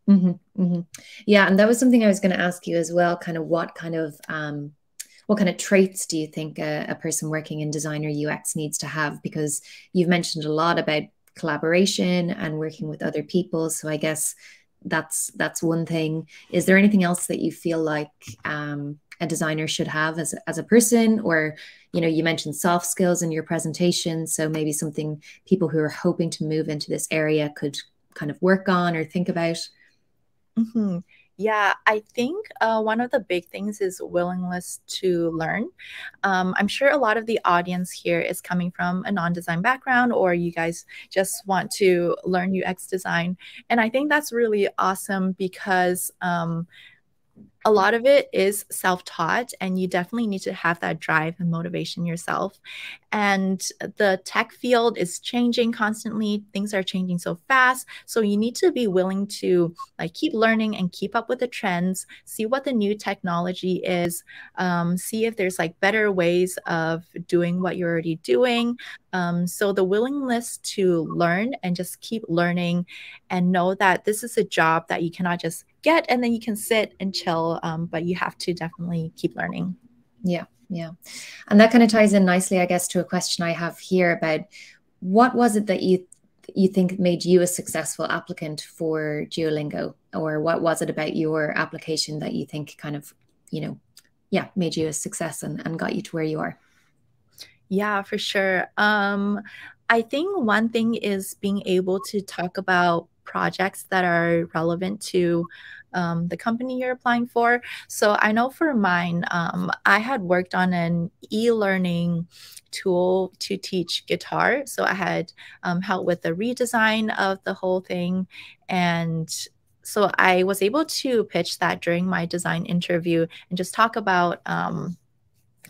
Yeah, and that was something I was going to ask you as well, kind of what kind of traits do you think a person working in design or UX needs to have? Because you've mentioned a lot about collaboration and working with other people. So I guess that's one thing. Is there anything else that you feel like a designer should have as a person? Or, you know, you mentioned soft skills in your presentation. So maybe something people who are hoping to move into this area could kind of work on or think about. Yeah, I think one of the big things is willingness to learn. I'm sure a lot of the audience here is coming from a non-design background, or you guys just want to learn UX design. And I think that's really awesome because a lot of it is self-taught, and you definitely need to have that drive and motivation yourself. And the tech field is changing constantly. Things are changing so fast. So you need to be willing to like keep learning and keep up with the trends, see what the new technology is, see if there's like better ways of doing what you're already doing. So the willingness to learn and just keep learning and know that this is a job that you cannot just get and then you can sit and chill, but you have to definitely keep learning. Yeah. And that kind of ties in nicely, I guess, to a question I have here about what was it that you think made you a successful applicant for DuoLingo? Or what was it about your application that you think kind of, you know, made you a success and got you to where you are? Yeah, for sure. I think one thing is being able to talk about projects that are relevant to the company you're applying for. So I know for mine, I had worked on an e-learning tool to teach guitar. So I had helped with the redesign of the whole thing. And so I was able to pitch that during my design interview and just talk about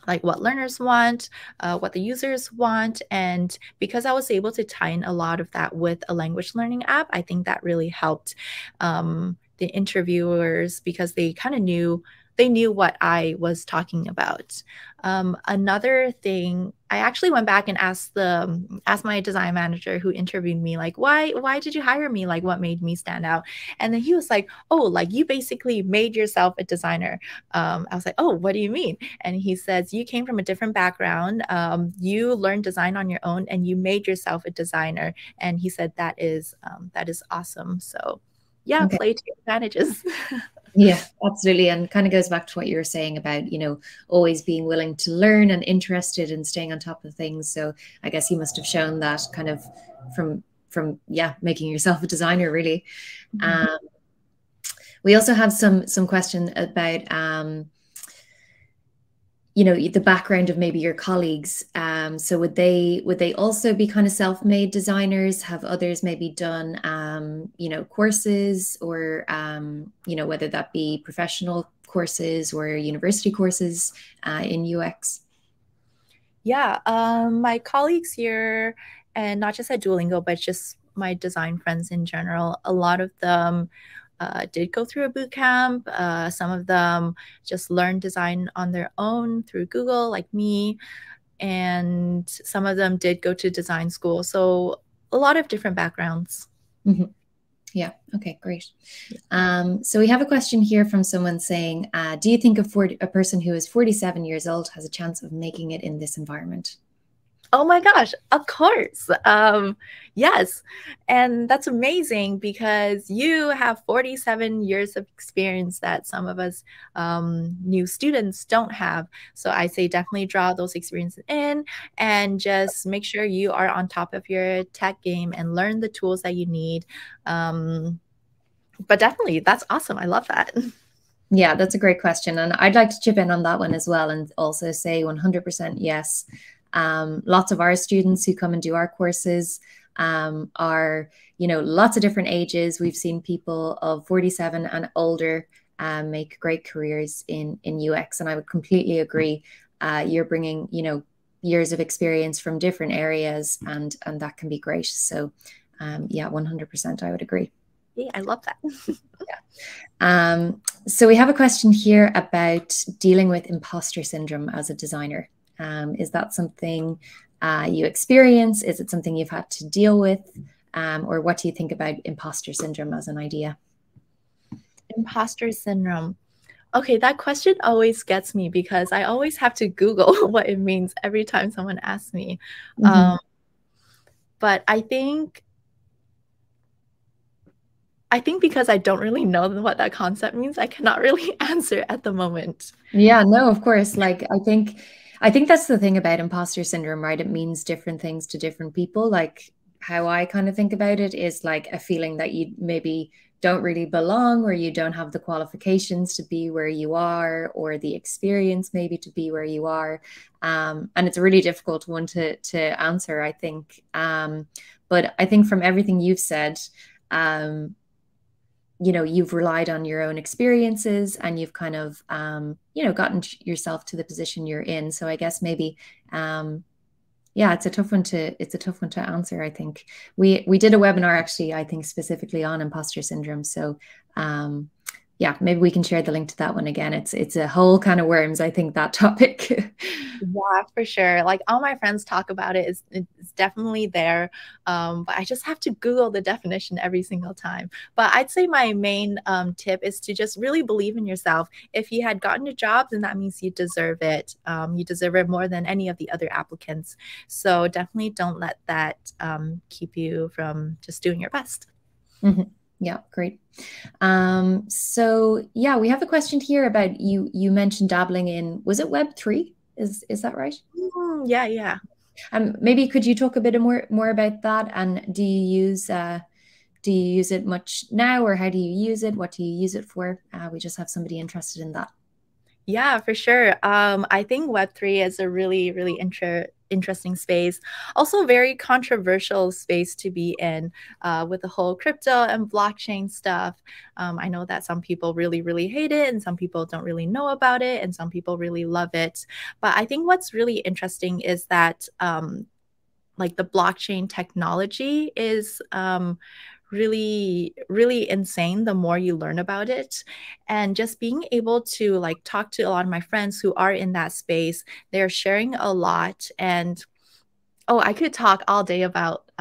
like what learners want, what the users want. And because I was able to tie in a lot of that with a language learning app, I think that really helped the interviewers because they kind of knew what I was talking about. Another thing, I actually went back and asked my design manager who interviewed me, like, why did you hire me? Like, what made me stand out? And then he was like, oh, like you basically made yourself a designer. I was like, oh, what do you mean? And he says, you came from a different background. You learned design on your own and you made yourself a designer. And he said, that is awesome. So yeah, okay. Play to your advantages. Yeah, absolutely. And kind of goes back to what you were saying about, you know, always being willing to learn and interested in staying on top of things. So I guess you must have shown that kind of from making yourself a designer, really. We also have some question about you know, the background of maybe your colleagues. So would they also be kind of self-made designers? Have others maybe done, you know, courses or, you know, whether that be professional courses or university courses in UX? Yeah, my colleagues here, and not just at DuoLingo, but just my design friends in general, a lot of them did go through a boot camp. Some of them just learned design on their own through Google, like me. And some of them did go to design school. So a lot of different backgrounds. Yeah. Okay, great. So we have a question here from someone saying, do you think a person who is 47 years old has a chance of making it in this environment? Oh my gosh, of course. Yes. And that's amazing because you have 47 years of experience that some of us new students don't have. So I say definitely draw those experiences in and just make sure you are on top of your tech game and learn the tools that you need. But definitely, that's awesome. I love that. Yeah, that's a great question. And I'd like to chip in on that one as well and also say 100% yes. Lots of our students who come and do our courses are, you know, lots of different ages. We've seen people of 47 and older make great careers in UX. And I would completely agree. You're bringing, you know, years of experience from different areas, and that can be great. So yeah, 100% I would agree. Yeah, I love that. Yeah. So we have a question here about dealing with imposter syndrome as a designer. Is that something you experience? Is it something you've had to deal with? Or what do you think about imposter syndrome as an idea? Imposter syndrome. Okay, that question always gets me because I always have to Google what it means every time someone asks me. But I think because I don't really know what that concept means, I cannot really answer at the moment. Yeah, no, of course. Like, I think that's the thing about imposter syndrome, right? It means different things to different people. Like, how I kind of think about it is like a feeling that you maybe don't really belong, or you don't have the qualifications to be where you are, or the experience maybe to be where you are. And it's a really difficult one to answer, I think. But I think from everything you've said, you know, you've relied on your own experiences, and you've kind of, you know, gotten yourself to the position you're in. So I guess maybe, yeah, it's a tough one to answer. I think we did a webinar actually, I think specifically on imposter syndrome. So yeah, maybe we can share the link to that one again. It's a whole kind of worms, I think, that topic. Yeah, for sure. Like, all my friends talk about it. It's definitely there. But I just have to Google the definition every single time. But I'd say my main tip is to just really believe in yourself. If you had gotten a job, then that means you deserve it. You deserve it more than any of the other applicants. So definitely don't let that keep you from just doing your best. Yeah, great. So yeah, we have a question here about you mentioned dabbling in, was it Web3? Is that right? Yeah. Maybe could you talk a bit more about that? And do you use it much now, or how do you use it? What do you use it for? We just have somebody interested in that. Yeah, for sure. I think Web3 is a really, really interesting space. Also, very controversial space to be in with the whole crypto and blockchain stuff. I know that some people really, really hate it, and some people don't really know about it, and some people really love it. But I think what's really interesting is that like the blockchain technology is really, really insane the more you learn about it. And just being able to like talk to a lot of my friends who are in that space, they're sharing a lot. And oh, I could talk all day about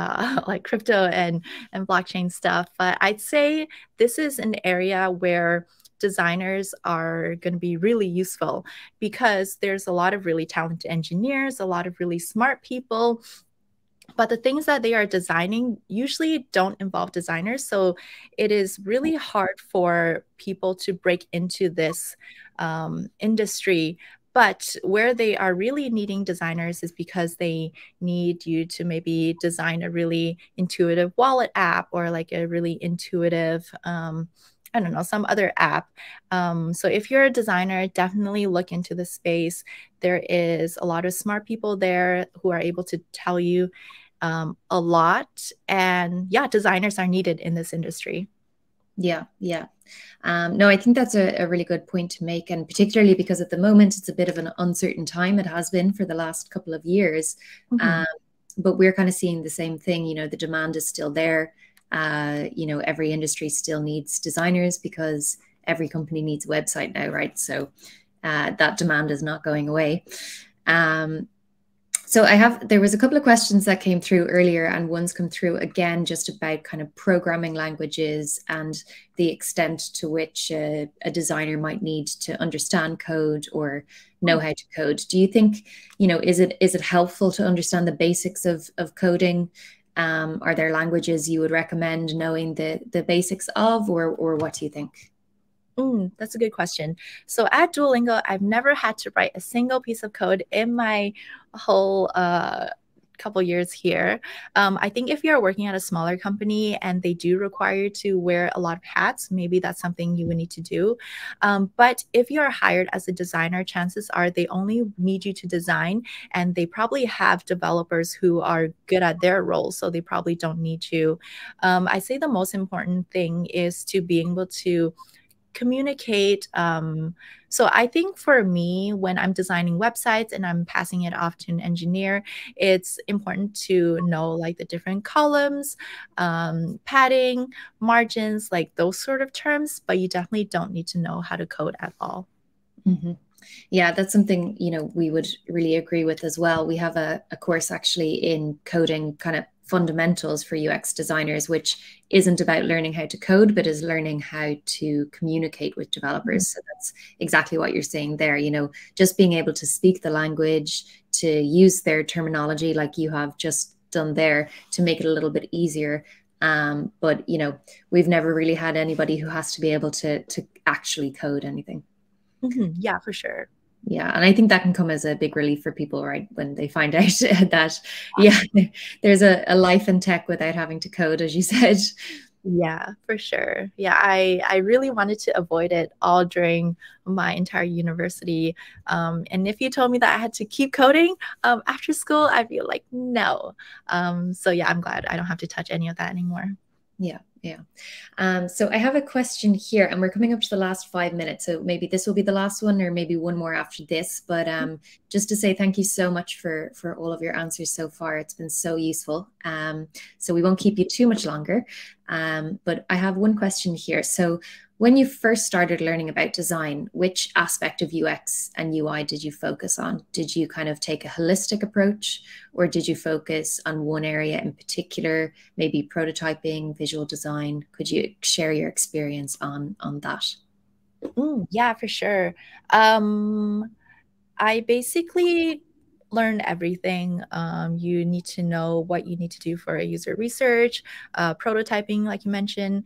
like crypto and blockchain stuff, but I'd say this is an area where designers are going to be really useful because there's a lot of really talented engineers, a lot of really smart people, but the things that they are designing usually don't involve designers. So it is really hard for people to break into this industry. But where they are really needing designers is because they need you to maybe design a really intuitive wallet app, or like a really intuitive, I don't know, some other app. So if you're a designer, definitely look into the space. There is a lot of smart people there who are able to tell you a lot. And yeah, designers are needed in this industry. Yeah. No, I think that's a really good point to make. And particularly because at the moment, it's a bit of an uncertain time. It has been for the last couple of years. But we're kind of seeing the same thing. You know, the demand is still there. You know, every industry still needs designers because every company needs a website now, right? So that demand is not going away. So there was a couple of questions that came through earlier, and one's come through again just about kind of programming languages and the extent to which a designer might need to understand code or know how to code. Do you think, you know, is it helpful to understand the basics of coding? Are there languages you would recommend knowing the basics of, or what do you think? That's a good question. So at DuoLingo, I've never had to write a single piece of code in my whole couple years here. I think if you're working at a smaller company and they do require you to wear a lot of hats, maybe that's something you would need to do. But if you're hired as a designer, chances are they only need you to design, and they probably have developers who are good at their roles, so they probably don't need you. I say the most important thing is to be able to communicate So I think for me, when I'm designing websites and I'm passing it off to an engineer, it's important to know like the different columns, padding, margins, like those sort of terms, but you definitely don't need to know how to code at all. Mm-hmm. Yeah, that's something, we would really agree with as well. We have a course actually in coding kind of fundamentals for UX designers, which isn't about learning how to code, but is learning how to communicate with developers. So that's exactly what you're saying there, just being able to speak the language, to use their terminology like you have just done there to make it a little bit easier. But, we've never really had anybody who has to be able to actually code anything. Yeah, for sure. Yeah, and I think that can come as a big relief for people, right, when they find out that, yeah, there's a life in tech without having to code, as you said. Yeah, for sure. Yeah, I really wanted to avoid it all during my entire university. And if you told me that I had to keep coding after school, I'd be like, no. So yeah, I'm glad I don't have to touch any of that anymore. Yeah. So I have a question here, and we're coming up to the last 5 minutes. So maybe this will be the last one, or maybe one more after this. But just to say thank you so much for all of your answers so far. It's been so useful. So we won't keep you too much longer. But I have one question here. So when you first started learning about design, which aspect of UX and UI did you focus on? Did you kind of take a holistic approach, or did you focus on one area in particular, maybe prototyping, visual design? Could you share your experience on that? Yeah, for sure. I basically learn everything. You need to know what you need to do for user research, prototyping, like you mentioned,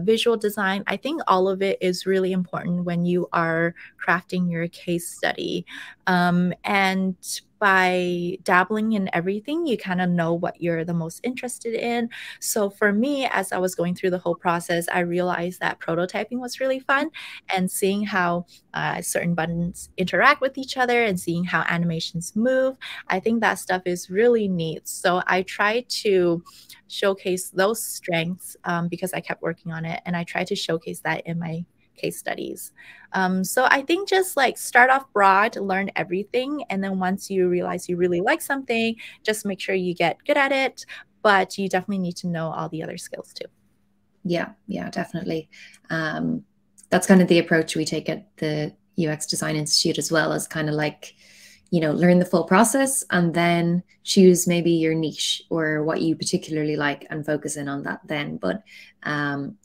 visual design. I think all of it is really important when you are crafting your case study. And by dabbling in everything, you kind of know what you're the most interested in. So for me, as I was going through the whole process, I realized that prototyping was really fun, and seeing how certain buttons interact with each other and seeing how animations move. I think that stuff is really neat. So I try to showcase those strengths because I kept working on it, and I try to showcase that in my case studies. So I think just like start off broad, learn everything, and then once you realize you really like something, just make sure you get good at it, but you definitely need to know all the other skills too. Yeah, definitely. That's kind of the approach we take at the UX Design Institute as well, as kind of like, learn the full process and then choose maybe your niche or what you particularly like and focus in on that then. But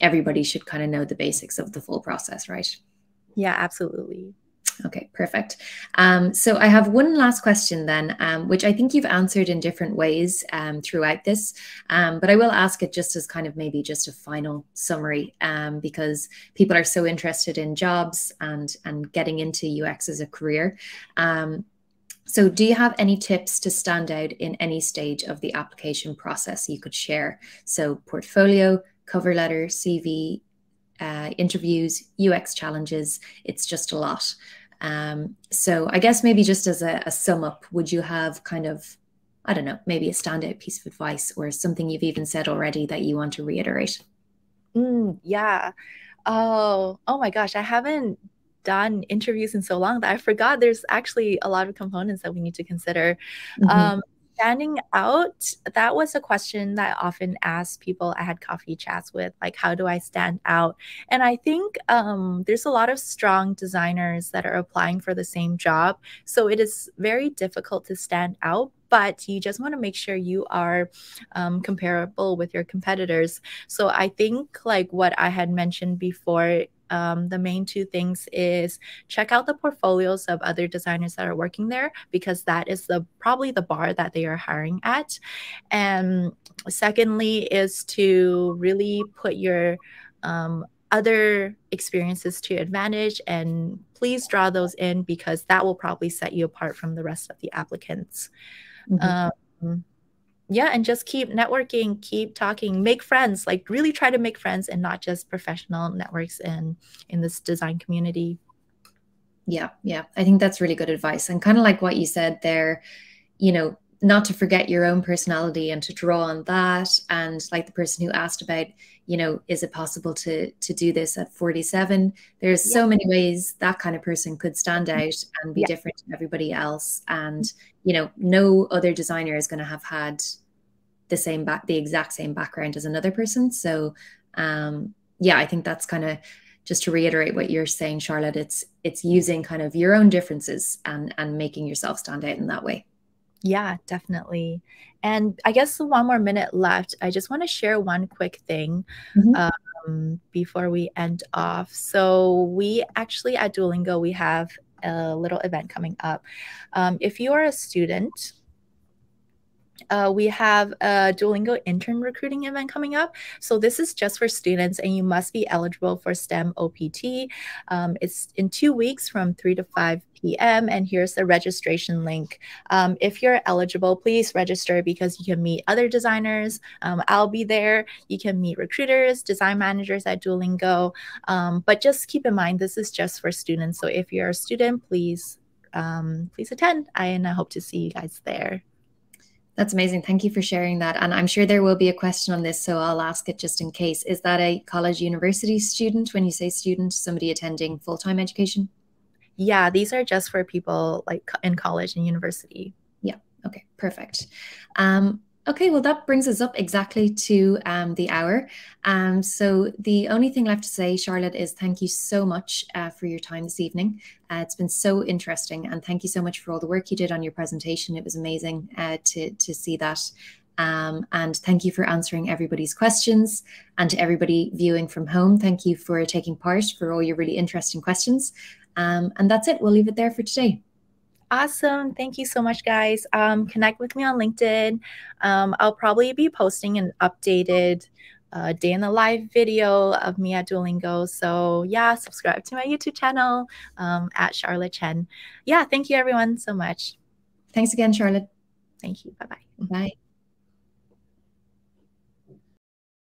everybody should kind of know the basics of the full process, right? Yeah, absolutely. Okay, perfect. So I have one last question then, which I think you've answered in different ways throughout this, but I will ask it just as kind of maybe just a final summary, because people are so interested in jobs and getting into UX as a career. So do you have any tips to stand out in any stage of the application process you could share? So portfolio, cover letter, CV, interviews, UX challenges, it's just a lot. So I guess maybe just as a sum up, would you have kind of, I don't know, maybe a standout piece of advice or something you've even said already that you want to reiterate? Yeah. Oh my gosh, I haven't done interviews in so long that I forgot there's actually a lot of components that we need to consider. Standing out, that was a question that I often asked people I had coffee chats with, like, how do I stand out? And I think there's a lot of strong designers that are applying for the same job. So it is very difficult to stand out, but you just want to make sure you are comparable with your competitors. So I think like what I had mentioned before, the main two things is check out the portfolios of other designers that are working there, because that is probably the bar that they are hiring at. And secondly is to really put your other experiences to advantage, and please draw those in because that will probably set you apart from the rest of the applicants. Yeah, and just keep networking, keep talking, make friends, like really try to make friends and not just professional networks in this design community. Yeah, I think that's really good advice. And kind of like what you said there, not to forget your own personality and to draw on that. And like the person who asked about, you know, is it possible to do this at 47? There's so many ways that kind of person could stand out and be different to everybody else. And, you know, no other designer is going to have had the exact same background as another person. So yeah, I think that's kind of, just to reiterate what you're saying, Charlotte, it's using kind of your own differences and making yourself stand out in that way. Yeah, definitely. And I guess 1 more minute left. I just want to share one quick thing before we end off. So we actually at DuoLingo, we have a little event coming up. If you are a student, we have a DuoLingo intern recruiting event coming up. So this is just for students, and you must be eligible for STEM OPT. It's in 2 weeks from 3 to 5 p.m. And here's the registration link. If you're eligible, please register because you can meet other designers. I'll be there. You can meet recruiters, design managers at DuoLingo. But just keep in mind, this is just for students. So if you're a student, please attend. And I hope to see you guys there. That's amazing. Thank you for sharing that. And I'm sure there will be a question on this, so I'll ask it just in case. Is that a college university student? When you say student, somebody attending full-time education? Yeah, these are just for people like in college and university. Yeah. Okay, perfect. Okay, well, that brings us up exactly to the hour. So the only thing left to say, Charlotte, is thank you so much for your time this evening. It's been so interesting, and thank you so much for all the work you did on your presentation. It was amazing to see that. And thank you for answering everybody's questions, and to everybody viewing from home, thank you for taking part, for all your really interesting questions. And that's it. We'll leave it there for today. Awesome. Thank you so much, guys. Connect with me on LinkedIn. I'll probably be posting an updated day in the life video of me at DuoLingo. So yeah, subscribe to my YouTube channel at Charlotte Chen. Yeah, thank you everyone so much. Thanks again, Charlotte. Thank you. Bye-bye. Bye.